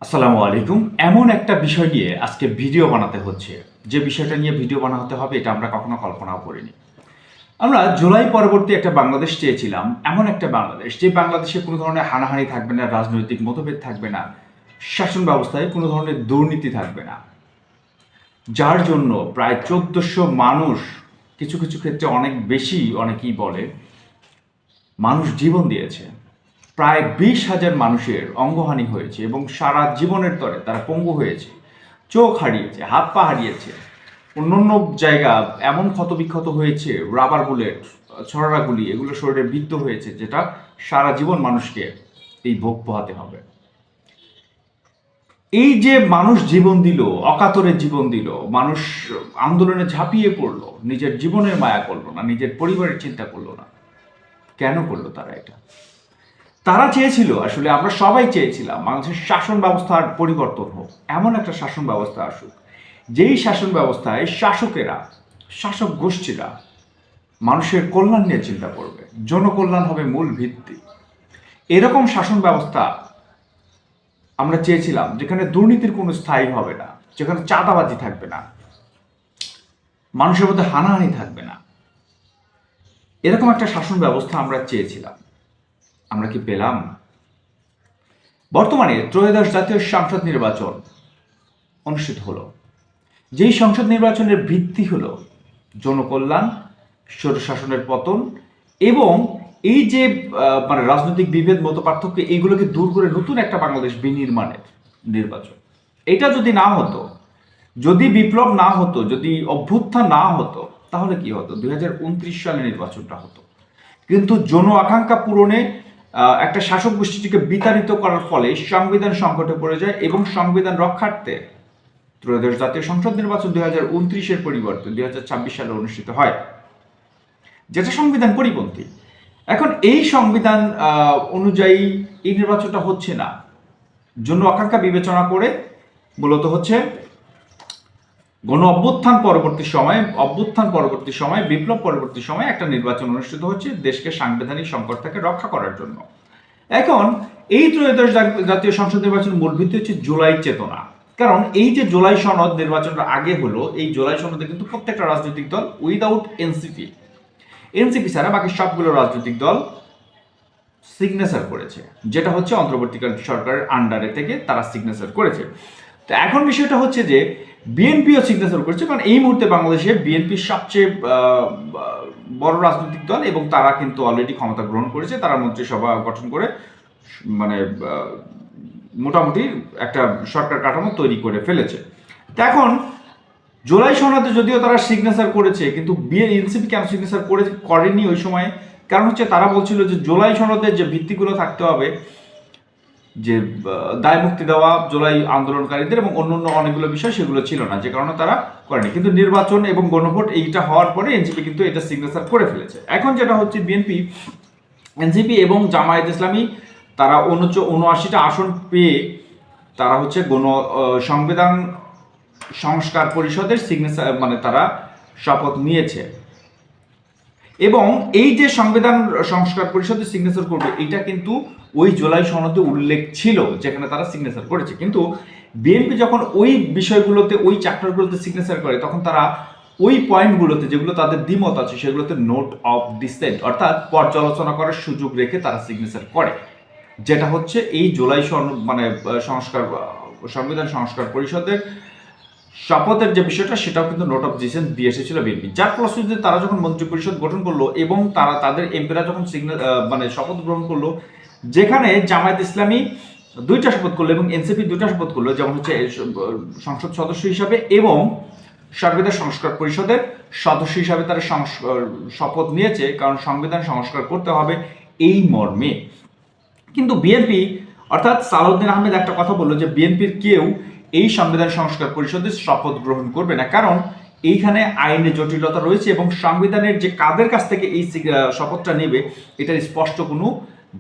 আসসালামু আলাইকুম। এমন একটা বিষয় নিয়ে আজকে ভিডিও বানাতে হচ্ছে। যে বিষয়টা নিয়ে ভিডিও বানাতে হবে এটা আমরা কখনো কল্পনাও করিনি। আমরা জুলাই পরবর্তী একটা বাংলাদেশ চেয়েছিলাম। এমন একটা বাংলাদেশ যে বাংলাদেশে কোনো ধরনের হানাহানি থাকবে না, রাজনৈতিক মতভেদ থাকবে না, শাসন ব্যবস্থায় কোনো ধরনের দুর্নীতি থাকবে না। যার জন্য প্রায় ১৪০০ মানুষ, কিছু কিছু ক্ষেত্রে অনেক বেশি অনেকেই বলে, মানুষ জীবন দিয়েছে। প্রায় ২০,০০০ মানুষের অঙ্গহানি হয়েছে এবং সারা জীবনের তরে তারা পঙ্গু হয়েছে, চোখ হারিয়েছে, হাত পা হারিয়েছে। অন্যান্য জায়গা এমন ক্ষতবিক্ষত হয়েছে, রাবার বুলেট, ছড়রা গুলি এগুলো শরীরে বিদ্ধ হয়েছে, যেটা সারা জীবন মানুষকে এই ভোগ পোহাতে হবে। এই যে মানুষ জীবন দিল, অকাতরে জীবন দিল, মানুষ আন্দোলনে ঝাঁপিয়ে পড়লো, নিজের জীবনের মায়া করলো না, নিজের পরিবারের চিন্তা করলো না। কেন করলো তারা এটা? তারা চেয়েছিল, আসলে আমরা সবাই চেয়েছিলাম বাংলাদেশের শাসন ব্যবস্থার পরিবর্তন হোক, এমন একটা শাসন ব্যবস্থা আসুক যেই শাসন ব্যবস্থায় শাসকেরা, শাসক গোষ্ঠীরা মানুষের কল্যাণ নিয়ে চিন্তা করবে, জনকল্যাণ হবে মূল ভিত্তি। এরকম শাসন ব্যবস্থা আমরা চেয়েছিলাম যেখানে দুর্নীতির কোনো স্থায়ী হবে না, যেখানে চাঁদাবাজি থাকবে না, মানুষের মধ্যে হানাহানি থাকবে না। এরকম একটা শাসন ব্যবস্থা আমরা চেয়েছিলাম। আমরা কি পেলাম? বর্তমানে ত্রয়োদশ জাতীয় সংসদ নির্বাচন অনুষ্ঠিত হলো। যেই সংসদ নির্বাচনের ভিত্তি হলো জনকল্যাণ, স্বৈরশাসনের পতন এবং এই যে রাজনৈতিক বিভেদ, মত পার্থক্য, এইগুলোকে দূর করে নতুন একটা বাংলাদেশ বিনির্মাণের নির্বাচন। এটা যদি না হতো, যদি বিপ্লব না হতো, যদি অভ্যুত্থান না হতো, তাহলে কি হতো? ২০২৯ সালে নির্বাচনটা হতো। কিন্তু জন আকাঙ্ক্ষা পূরণে একটা শাসক গোষ্ঠীটিকে বিতাড়িত করার ফলে সংবিধান সংকটে পড়ে যায় এবং সংবিধান রক্ষার্থে ত্রয়োদশ জাতীয় সংসদ নির্বাচন ২০২৯-এর পরিবর্তে ২০২৬ সালে অনুষ্ঠিত হয়, যেটা সংবিধান পরিপন্থী। এখন এই সংবিধান অনুযায়ী এই নির্বাচনটা হচ্ছে না। জন আকাঙ্ক্ষা বিবেচনা করে মূলত হচ্ছে গণ অভ্যুত্থান পরবর্তী সময় বিপ্লব পরবর্তী সময় একটা নির্বাচন অনুষ্ঠিত হচ্ছে দেশকে সাংবিধানিক সংকট থেকে রক্ষা করার জন্য। এখন এই ত্রয়োদশ জাতীয় সংসদ নির্বাচনের মূল ভিত্তি হচ্ছে জুলাই চেতনা। কারণ এই যে জুলাই সনদ নির্বাচনটা আগে হলো, এই জুলাই সনদে কিন্তু প্রত্যেকটা রাজনৈতিক দল উইদাউট এনসিপি ছাড়া বাকি সবগুলো রাজনৈতিক দল সিগনেচার করেছে, যেটা হচ্ছে অন্তর্বর্তীকালীন সরকারের আন্ডারে থেকে তারা সিগনেচার করেছে। তো এখন বিষয়টা হচ্ছে যে বিএনপিও সিগনেচার করেছে, কারণ এই মুহূর্তে বাংলাদেশে বিএনপি সবচেয়ে বড় রাজনৈতিক দল এবং তারা কিন্তু অলরেডি ক্ষমতা গ্রহণ করেছে। তারা মন্ত্রিসভা গঠন করে মানে মোটামুটি একটা সরকার কাঠামো তৈরি করে ফেলেছে। তো এখন জুলাই সনদে যদিও তারা সিগনেচার করেছে, কিন্তু এনসিপি কেন সিগনেচার করেনি ওই সময়? কারণ হচ্ছে তারা বলছিল যে জুলাই সনদের যে ভিত্তিগুলো থাকতে হবে, যে দায় মুক্তি দেওয়া জুলাই আন্দোলনকারীদের এবং অন্যান্য অনেকগুলো বিষয়, সেগুলো ছিল না, যে কারণে তারা করেনি। কিন্তু নির্বাচন এবং গণভোট এইটা হওয়ার পরে এনসিপি কিন্তু এটা সিগনেচার করে ফেলেছে। এখন যেটা হচ্ছে বিএনপি, এনসিপি এবং জামায়াত ইসলামী তারা ৭৯টা আসন পেয়ে তারা হচ্ছে সংবিধান সংস্কার পরিষদের সিগনেচার তারা শপথ নিয়েছে এবং এই যে সংবিধান সংস্কার পরিষদের সিগনেচার করবে, এটা কিন্তু ওই জুলাই সনদে উল্লেখ ছিল যেখানে তারা সিগনেচার করেছে। কিন্তু বিএনপি যখন ওই বিষয়গুলোতে, ওই চ্যাপ্টারগুলোতে সিগনেচার করে, তখন তারা ওই পয়েন্টগুলোতে যেগুলো তাদের দ্বিমত আছে সেগুলোতে নোট অফ ডিসেন্ট অর্থাৎ পর্যালোচনা করার সুযোগ রেখে তারা সিগনেচার করে, যেটা হচ্ছে এই জুলাই সংবিধান সংস্কার পরিষদের শপথের যে বিষয়টা, সেটাও কিন্তু নোট অফ ডিসেন্ট দিয়ে এসেছিল বিএনপি। যার ফলশ্রুতিতে তারা যখন মন্ত্রী পরিষদ গঠন করলো এবং তারা তাদের এমপিরা যখন শপথ গ্রহণ করলো, যেখানে জামায়াত ইসলামী 2টা শপথ করলো এবং এনসিপি 2টা শপথ করলো, যেমন হচ্ছে সংসদ সদস্য হিসাবে এবং সংবিধান সংস্কার পরিষদের সদস্য হিসাবে তারা শপথ নিয়েছে, কারণ সংবিধান সংস্কার করতে হবে এই মর্মে। কিন্তু বিএনপি অর্থাৎ সালাউদ্দিন আহমেদ একটা কথা বললো যে বিএনপির কেউ এই সংবিধান সংস্কার পরিষদের শপথ গ্রহণ করবে না, কারণ এইখানে আইনে জটিলতা রয়েছে এবং সংবিধানের যে কাদের কাছ থেকে এই শপথটা নেবে এটার স্পষ্ট কোনো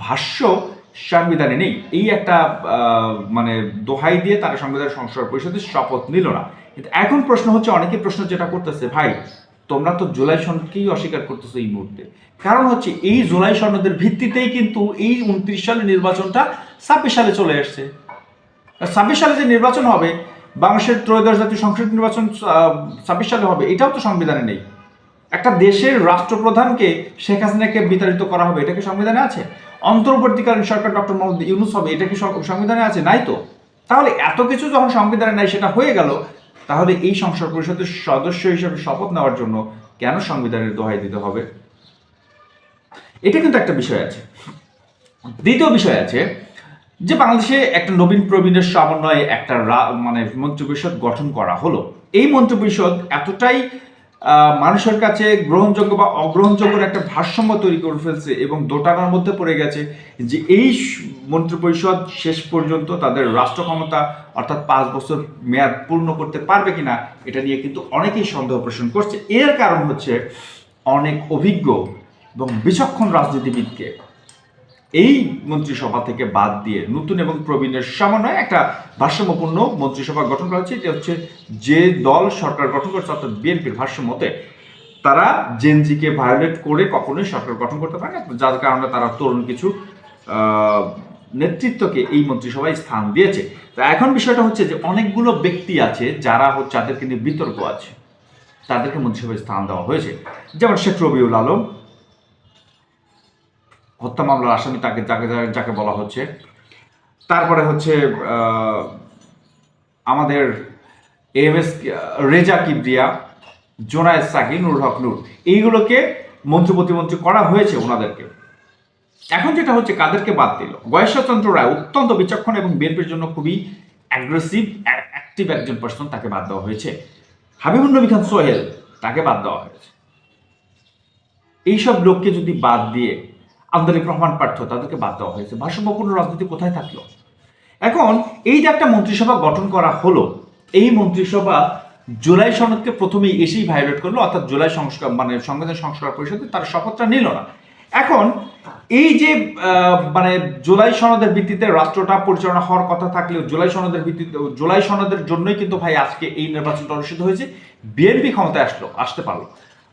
ভাষ্য সংবিধানে নেই। এই একটা দোহাই দিয়ে তারা সংবিধান সংস্কার পরিষদের শপথ নিল না। কিন্তু এখন প্রশ্ন হচ্ছে, অনেকে প্রশ্ন যেটা করতেছে, ভাই তোমরা তো জুলাই সনদকেই অস্বীকার করতেছো এই মুহূর্তে। কারণ হচ্ছে এই জুলাই সনদের ভিত্তিতেই কিন্তু এই ২৯ সালে নির্বাচনটা ২৬ সালে চলে আসছে। 26 সালে যে নির্বাচন হবে, বাংলাদেশের ত্রয়োদশ জাতীয় সংসদ নির্বাচন 26 সালে হবে, এটাও তো সংবিধানে নেই। একটা দেশের রাষ্ট্রপ্রধানকে শেখ হাসিনাকে বিতাড়িত করা হবে, এটা কি সংবিধানে আছে? অন্তর্বর্তীকালীন সরকার ডক্টর মোহাম্মদ ইউনূস হবে, এটা কি সংবিধানে আছে? নাই তো। তাহলে এত কিছু যখন সংবিধানে নাই, সেটা হয়ে গেল, তাহলে এই সংসদ পরিষদের সদস্য হিসেবে শপথ নেওয়ার জন্য কেন সংবিধানের দোহাই দিতে হবে? এটা কিন্তু একটা বিষয় আছে। দ্বিতীয় বিষয় আছে যে বাংলাদেশে একটা নবীন প্রবীণের সমন্বয়ে একটা মন্ত্রিপরিষদ গঠন করা হলো। এই মন্ত্রিপরিষদ এতটাই মানুষের কাছে গ্রহণযোগ্য বা অগ্রহণযোগ্যের একটা ভারসাম্য তৈরি করে ফেলছে এবং দোটানার মধ্যে পড়ে গেছে যে এই মন্ত্রিপরিষদ শেষ পর্যন্ত তাদের রাষ্ট্র ক্ষমতা অর্থাৎ 5 বছর মেয়াদ পূর্ণ করতে পারবে কিনা, এটা নিয়ে কিন্তু অনেকেই সন্দেহ পোষণ করছে। এর কারণ হচ্ছে অনেক অভিজ্ঞ এবং বিচক্ষণ রাজনীতিবিদকে এই মন্ত্রিসভা থেকে বাদ দিয়ে নতুন এবং প্রবীণের সমন্বয়ে একটা ভারসাম্যপূর্ণ মন্ত্রিসভা গঠন করা হচ্ছে। এটা হচ্ছে যে দল সরকার গঠন করছে অর্থাৎ বিএনপির ভাষ্যমতে তারা জেনজিকে ভায়োলেট করে কখনোই সরকার গঠন করতে পারে না, যার কারণে তারা তরুণ কিছু নেতৃত্বকে এই মন্ত্রিসভায় স্থান দিয়েছে। তো এখন বিষয়টা হচ্ছে যে অনেকগুলো ব্যক্তি আছে যারা হচ্ছে যাদেরকে নিয়ে বিতর্ক আছে, তাদেরকে মন্ত্রিসভায় স্থান দেওয়া হয়েছে। যেমন শেখ রবিউল আলম, হত্যা মামলার আসামি, তাকে যাকে বলা হচ্ছে। তারপরে হচ্ছে আমাদের এমএস রেজা কিবরিয়া, জোনায়েদ সাকি, নুর হক নূর, এইগুলোকে মন্ত্রী প্রতিমন্ত্রী করা হয়েছে ওনাদেরকে। এখন যেটা হচ্ছে কাদেরকে বাদ দিল? গয়েশ্বরচন্দ্র রায় অত্যন্ত বিচক্ষণ এবং বিএনপির জন্য খুবই অ্যাগ্রেসিভ অ্যাক্টিভ একজন পার্সন, তাকে বাদ দেওয়া হয়েছে। হাবিবুর নবী খান সোহেল, তাকে বাদ দেওয়া হয়েছে। এইসব লোককে যদি বাদ দিয়ে আব্দুল রহমান পার্থ, তাদেরকে বাদ দেওয়া হয়েছে। ভারসাম্যপূর্ণ রাজনীতি কোথায় থাকলো? এখন এই যে একটা মন্ত্রিসভা গঠন করা হলো, এই মন্ত্রিসভা জুলাই সনদকে প্রথমেই এসেই ভায়োলেট করলো, অর্থাৎ জুলাই সংবিধান সংস্কার পরিষদে তার শপথটা নিল না। এখন এই যে জুলাই সনদের ভিত্তিতে রাষ্ট্রটা পরিচালনা হওয়ার কথা থাকলেও জুলাই সনদের জন্যই কিন্তু ভাই আজকে এই নির্বাচনটা অনুষ্ঠিত হয়েছে। বিএনপি ক্ষমতায় আসতে পারলো।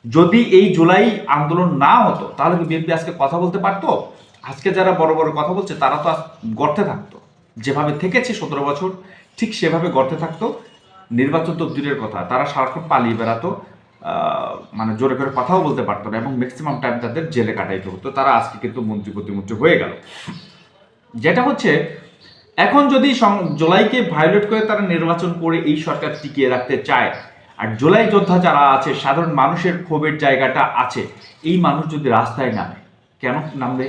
যদি এই জুলাই আন্দোলন না হতো তাহলে কি বিএনপি আজকে কথা বলতে পারতো? আজকে যারা বড় বড় কথা বলছে তারা তো গর্তে থাকতো, যেভাবে থেকেছে 17 বছর ঠিক সেভাবে গর্তে থাকতো। নির্বাচন তো দূরের কথা, তারা সারাক্ষণ পালিয়ে বেড়াতো, জোরে করে কথাও বলতে পারতো না এবং ম্যাক্সিমাম টাইম তাদের জেলে কাটাইতে হতো। তারা আজকে কিন্তু মন্ত্রী প্রতিমন্ত্রী হয়ে গেল। যেটা হচ্ছে এখন যদি জুলাইকে ভায়োলেট করে তারা নির্বাচন করে এই সরকার টিকিয়ে রাখতে চায়, আর জুলাই যোদ্ধা যারা আছে, সাধারণ মানুষের ক্ষোভের জায়গাটা আছে, এই মানুষ যদি রাস্তায় নামে, কেন নামবে?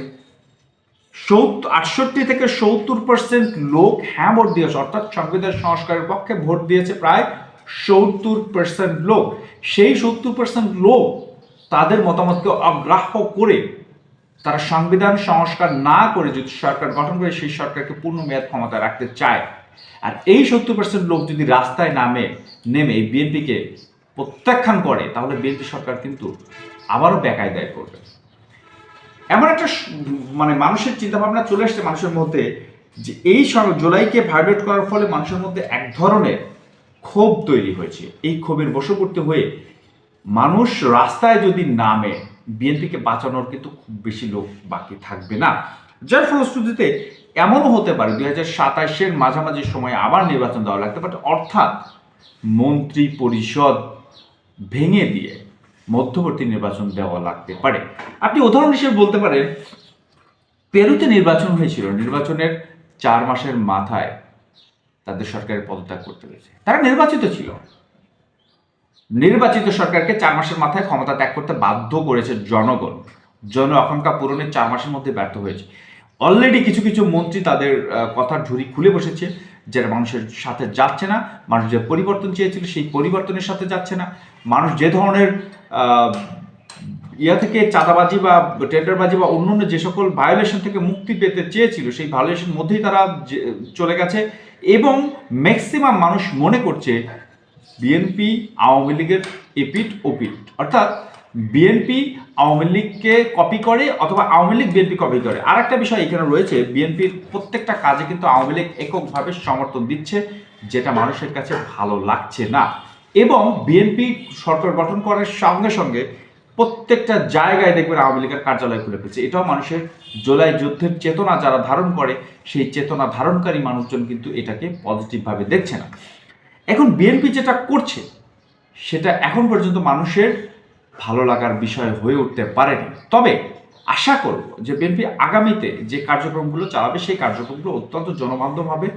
68 থেকে 70% লোক হ্যাঁ ভোট দিয়েছে, অর্থাৎ সংবিধান সংস্কারের পক্ষে ভোট দিয়েছে প্রায় 70% লোক। সেই 70% লোক তাদের মতামতকে অগ্রাহ্য করে তারা সংবিধান সংস্কার না করে যদি সরকার গঠন করে সেই সরকারকে পূর্ণ মেয়াদ ক্ষমতায় রাখতে চায়, আর এই 70% লোক যদি রাস্তায় নেমে বিএনপিকে প্রত্যাখ্যান করে, তাহলে বিএনপি সরকার কিন্তু আবারও বেকায়দায় পড়বে। এমন একটা মানুষের চিন্তাভাবনা চলে আসছে মানুষের মধ্যে যে এই জুলাইকে ভায়োলেট করার ফলে মানুষের মধ্যে এক ধরনের ক্ষোভ তৈরি হয়েছে। এই ক্ষোভের বশবর্তী হয়ে মানুষ রাস্তায় যদি নামে, বিএনপিকে বাঁচানোর কিন্তু খুব বেশি লোক বাকি থাকবে না। যার ফলশ্রুতিতে এমনও হতে পারে 2027-এর মাঝামাঝি সময়ে আবার নির্বাচন দেওয়া লাগতে পারে, অর্থাৎ মন্ত্রী পরিষদ ভেঙে দিয়ে মধ্যবর্তী নির্বাচন দেওয়া লাগতে পারে। আপনি উদাহরণ হিসেবে বলতে পারেন, পেরুতে নির্বাচন হয়েছিল, নির্বাচনের 4 মাসের মাথায় তাদের সরকারের পদত্যাগ করতে হয়েছে। তারা নির্বাচিত ছিল, নির্বাচিত সরকারকে 4 মাসের মাথায় ক্ষমতা ত্যাগ করতে বাধ্য করেছে জনগণ। জন আকাঙ্ক্ষা পূরণের 4 মাসের মধ্যে ব্যর্থ হয়েছে। অলরেডি কিছু কিছু মন্ত্রী তাদের কথার ঝুড়ি খুলে বসেছে, যারা মানুষের সাথে যাচ্ছে না। মানুষ যে পরিবর্তন চেয়েছিল সেই পরিবর্তনের সাথে যাচ্ছে না। মানুষ যে ধরনের থেকে চাঁদাবাজি বা টেন্ডারবাজি বা অন্যান্য যে সকল ভায়োলেশন থেকে মুক্তি পেতে চেয়েছিল, সেই ভায়োলেশন মধ্যেই তারা চলে গেছে। এবং ম্যাক্সিমাম মানুষ মনে করছে বিএনপি আওয়ামী লীগের এপিট ওপিট, অর্থাৎ বিএনপি আওয়ামী লীগকে কপি করে অথবা আওয়ামী লীগ বিএনপি কপি করে। আর একটা বিষয় এখানে রয়েছে, বিএনপির প্রত্যেকটা কাজে কিন্তু আওয়ামী লীগ এককভাবে সমর্থন দিচ্ছে, যেটা মানুষের কাছে ভালো লাগছে না। এবং বিএনপি সরকার গঠন করার সঙ্গে সঙ্গে প্রত্যেকটা জায়গায় দেখবেন আওয়ামী লীগের কার্যালয় খুলে ফেলছে। এটাও মানুষের জুলাই যুদ্ধের চেতনা যারা ধারণ করে, সেই চেতনা ধারণকারী মানুষজন কিন্তু এটাকে পজিটিভভাবে দেখছে না। এখন বিএনপি যেটা করছে সেটা এখন পর্যন্ত মানুষের ভালো লাগার বিষয় হয়ে উঠতে পারেনি। তবে আশা করব যে বিএনপি আগামীতে যে কার্যক্রমগুলো চালাবে সেই কার্যক্রমগুলো অত্যন্ত জনবান্ধব হবে,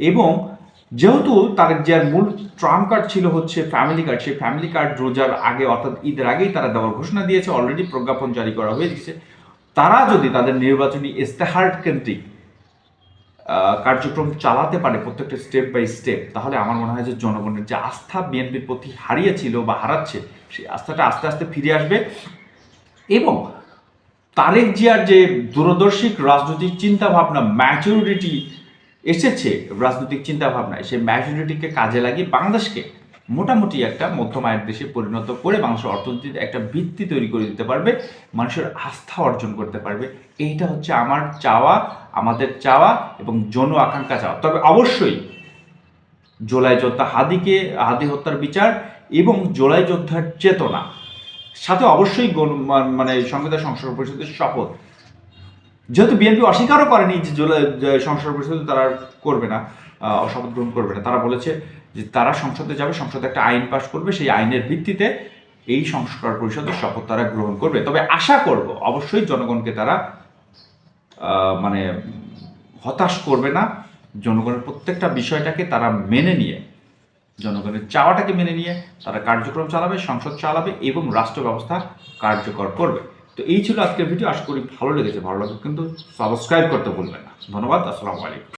এবং যেহেতু তাদের যে মূল ট্রাম্প কার্ড ছিল হচ্ছে ফ্যামিলি কার্ড, সেই ফ্যামিলি কার্ড রোজার আগে অর্থাৎ ঈদের আগেই তারা দেওয়ার ঘোষণা দিয়েছে, অলরেডি প্রজ্ঞাপন জারি করা হয়ে গেছে। তারা যদি তাদের নির্বাচনী ইস্তেহার কেন্দ্রিক কার্যক্রম চালাতে পারে প্রত্যেকটা স্টেপ বাই স্টেপ, তাহলে আমার মনে হয় যে জনগণের যে আস্থা বিএনপির প্রতি হারিয়েছিল বা হারাচ্ছে, সেই আস্থাটা আস্তে আস্তে ফিরে আসবে। এবং তারেক জিয়ার যে দূরদর্শী রাজনৈতিক চিন্তাভাবনা, ম্যাচুরিটি এসেছে রাজনৈতিক চিন্তাভাবনায়, সেই ম্যাচুরিটিকে কাজে লাগিয়ে বাংলাদেশকে মোটামুটি একটা মধ্যম আয়ের দেশে পরিণত করে বাংলাদেশের অর্থনীতিতে একটা ভিত্তি তৈরি করে দিতে পারবে, মানুষের আস্থা অর্জন করতে পারবে। এইটা হচ্ছে আমার চাওয়া, আমাদের চাওয়া এবং জন আকাঙ্ক্ষা চাওয়া। তবে অবশ্যই জুলাই যোদ্ধা হাদি হত্যার বিচার এবং জুলাই যোদ্ধার চেতনা, সাথে অবশ্যই মানে সংবিধান সংস্কার পরিষদের শপথ। যেহেতু বিএনপি অস্বীকারও করেনি যে জুলাই সংস্কার পরিষদে তারা করবে না, শপথ গ্রহণ করবে না, তারা বলেছে যে তারা সংসদে যাবে, সংসদে একটা আইন পাশ করবে, সেই আইনের ভিত্তিতে এই সংস্কার পরিষদের শপথ তারা গ্রহণ করবে। তবে আশা করব অবশ্যই জনগণকে তারা মানে হতাশ করবে না, জনগণের প্রত্যেকটা বিষয়টাকে তারা মেনে নিয়ে, জনগণের চাওয়াটাকে মেনে নিয়ে তারা কার্যক্রম চালাবে, সংসদ চালাবে এবং রাষ্ট্র ব্যবস্থা কার্যকর করবে। তো এই ছিল আজকের ভিডিও, আশা করি ভালো লেগেছে। ভালো লাগবে কিন্তু সাবস্ক্রাইব করতে ভুলবেন না। ধন্যবাদ, আসসালামু আলাইকুম।